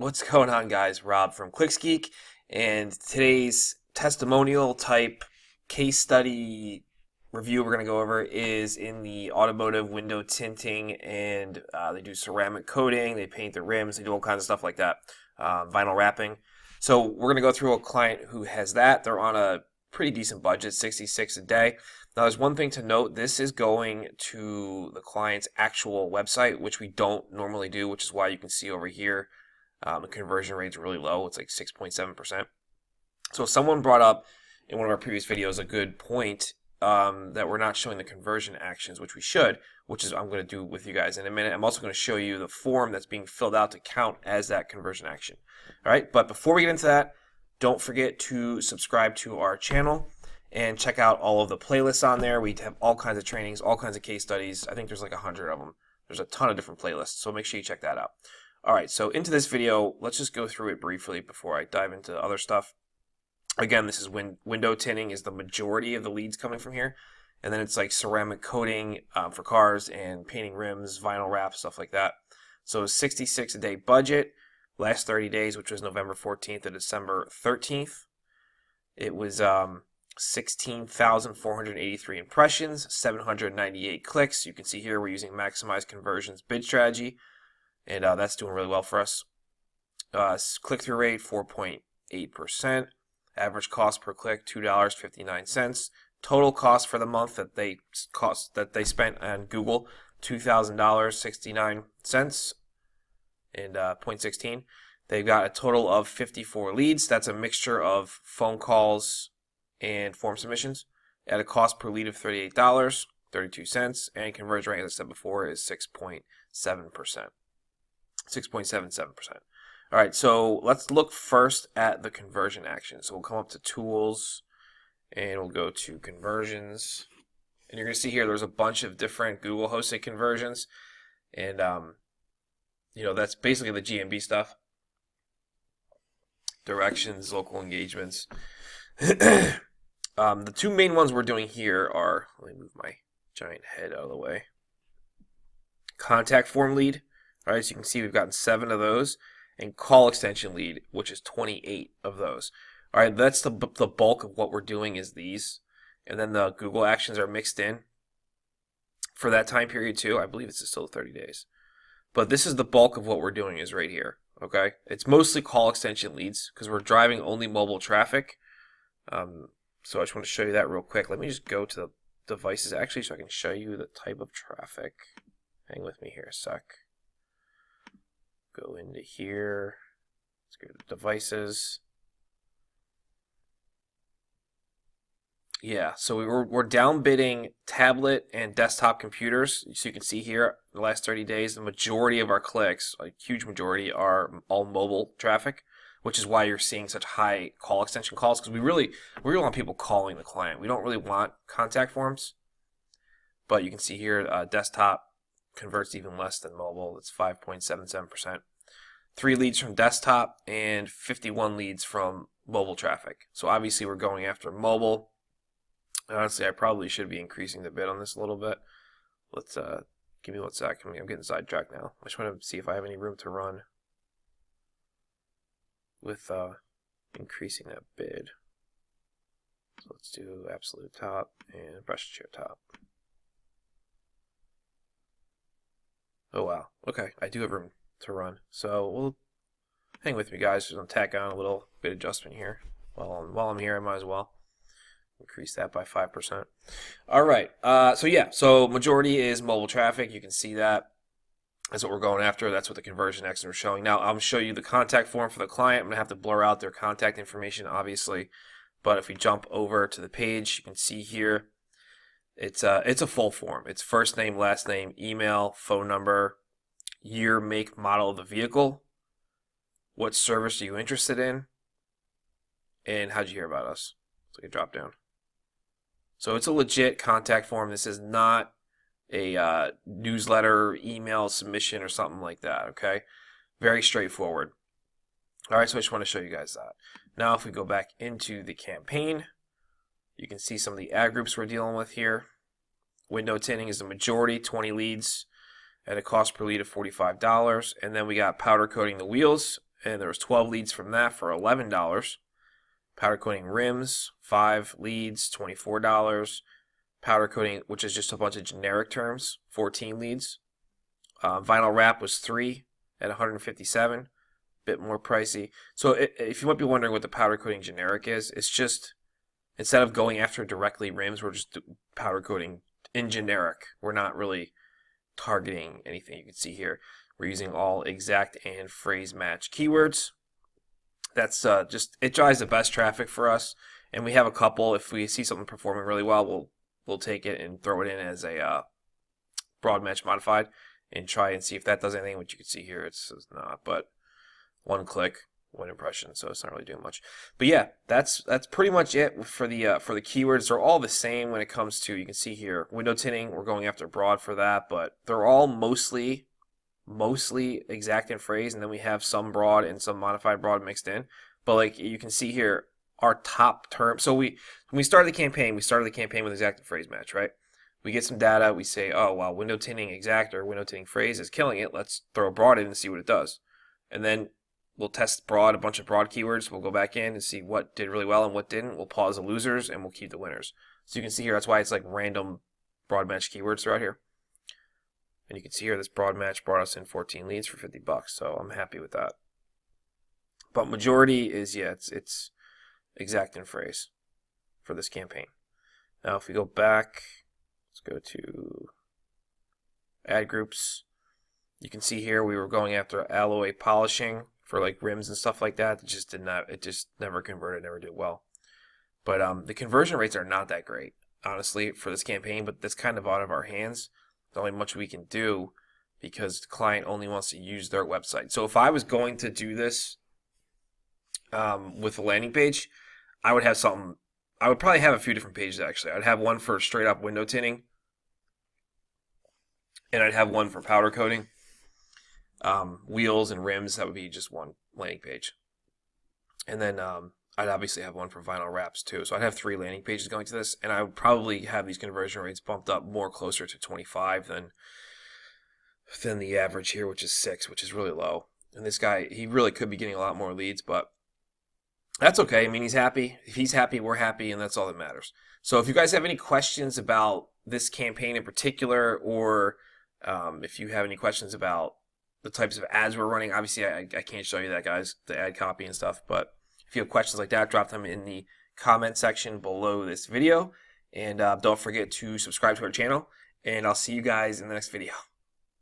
What's going on, guys? Rob from ClicksGeek, and today's testimonial type case study review we're going to go over is in the automotive window tinting, and they do ceramic coating, they paint the rims, they do all kinds of stuff like that, vinyl wrapping. So we're going to go through a client who has that. They're on a pretty decent budget, 66 a day. Now, there's one thing to note. This is going to the client's actual website, which we don't normally do, which is why you can see over here the conversion rate's really low. It's like 6.7%. So someone brought up in one of our previous videos a good point, that we're not showing the conversion actions, which we should, which is I'm going to do with you guys in a minute. I'm also going to show you the form that's being filled out to count as that conversion action. All right, but before we get into that, don't forget to subscribe to our channel and check out all of the playlists on there. We have all kinds of trainings, all kinds of case studies. I think there's like 100 of them. There's a ton of different playlists, so make sure you check that out. All right, so into this video, let's just go through it briefly before I dive into other stuff. Again, this is window tinting is the majority of the leads coming from here. And then it's like ceramic coating for cars and painting rims, vinyl wrap, stuff like that. So 66 a day budget, last 30 days, which was November 14th to December 13th. It was 16,483 impressions, 798 clicks. You can see here we're using maximize conversions bid strategy. And that's doing really well for us. Click-through rate, 4.8%. Average cost per click, $2.59. Total cost for the month that they spent on Google, $2,000.69 and 0.16. They've got a total of 54 leads. That's a mixture of phone calls and form submissions at a cost per lead of $38.32, and conversion rate, as I said before, is 6.7%. 6.77%. All right, so let's look first at the conversion action. So we'll come up to Tools, and we'll go to Conversions. And you're going to see here there's a bunch of different Google hosted conversions. And, that's basically the GMB stuff. Directions, local engagements. The two main ones we're doing here are, let me move my giant head out of the way. Contact form lead. All right, so you can see we've gotten 7 of those, and call extension lead, which is 28 of those. All right, that's the bulk of what we're doing is these, and then the Google actions are mixed in for that time period too. I believe it's still 30 days, but this is the bulk of what we're doing is right here. Okay, it's mostly call extension leads because we're driving only mobile traffic. So I just want to show you that real quick. Let me just go to the devices actually, so I can show you the type of traffic. Hang with me here a sec. Go into here, let's go to devices. Yeah, so we're down bidding tablet and desktop computers. So you can see here, in the last 30 days, the majority of our clicks, a huge majority, are all mobile traffic, which is why you're seeing such high call extension calls, because we really want people calling the client. We don't really want contact forms, but you can see here, desktop converts even less than mobile. It's 5.77%. 3 leads from desktop and 51 leads from mobile traffic. So obviously we're going after mobile. Honestly, I probably should be increasing the bid on this a little bit. Let's give me 1 sec. I'm getting sidetracked now. I just want to see if I have any room to run with increasing that bid. So let's do absolute top and brush share top. Oh wow. Okay, I do have room to run. So we'll hang with me, guys. Just gonna tack on a little bit adjustment here. While I'm here, I might as well increase that by 5%. All right. So majority is mobile traffic. You can see that. That's what we're going after. That's what the conversion actions are showing. Now I'm gonna show you the contact form for the client. I'm gonna have to blur out their contact information, obviously. But if we jump over to the page, you can see here. It's a full form. It's first name, last name, email, phone number, year, make, model of the vehicle, what service are you interested in, and how'd you hear about us. It's like a drop down. So it's a legit contact form. This is not a newsletter, email submission, or something like that. Okay, very straightforward. All right, so I just want to show you guys that. Now, if we go back into the campaign, you can see some of the ad groups we're dealing with here. Window tinting is the majority, 20 leads at a cost per lead of $45. And then we got powder coating the wheels and there was 12 leads from that for $11. Powder coating rims, 5 leads, $24. Powder coating, which is just a bunch of generic terms, 14 leads. Vinyl wrap was 3 at $157, bit more pricey. So if you might be wondering what the powder coating generic is, it's just, instead of going after directly rims, we're just powder coating in generic. We're not really targeting anything. You can see here, we're using all exact and phrase match keywords. That's just, it drives the best traffic for us, and we have a couple. If we see something performing really well, we'll take it and throw it in as a broad match modified and try and see if that does anything. Which you can see here, it's not, but one click, one impression, so it's not really doing much. But yeah, that's pretty much it for the keywords. They're all the same when it comes to, you can see here, window tinting. We're going after broad for that, but they're all mostly exact and phrase, and then we have some broad and some modified broad mixed in. But like you can see here, our top term. So when we started the campaign with exact and phrase match, right? We get some data. We say, oh wow, window tinting exact or window tinting phrase is killing it. Let's throw a broad in and see what it does. And then we'll test broad, a bunch of broad keywords. We'll go back in and see what did really well and what didn't. We'll pause the losers and we'll keep the winners. So you can see here, that's why it's like random broad match keywords throughout here. And you can see here, this broad match brought us in 14 leads for $50. So I'm happy with that. But majority is, yeah, it's exact and phrase for this campaign. Now if we go back, let's go to ad groups. You can see here we were going after alloy polishing for like rims and stuff like that. It just never converted, never did well. But the conversion rates are not that great, honestly, for this campaign, but that's kind of out of our hands. There's only much we can do because the client only wants to use their website. So if I was going to do this with a landing page, I would have something. I would probably have a few different pages actually. I'd have one for straight up window tinting, and I'd have one for powder coating, wheels and rims. That would be just one landing page, and then I'd obviously have one for vinyl wraps too. So I'd have 3 landing pages going to this, and I would probably have these conversion rates bumped up more closer to 25 than the average here, which is 6, which is really low. And this guy, he really could be getting a lot more leads, but that's okay. I mean, he's happy. If he's happy, we're happy, and that's all that matters. So if you guys have any questions about this campaign in particular, or if you have any questions about the types of ads we're running, obviously I can't show you that, guys, the ad copy and stuff, but if you have questions like that, drop them in the comment section below this video. And don't forget to subscribe to our channel. And I'll see you guys in the next video.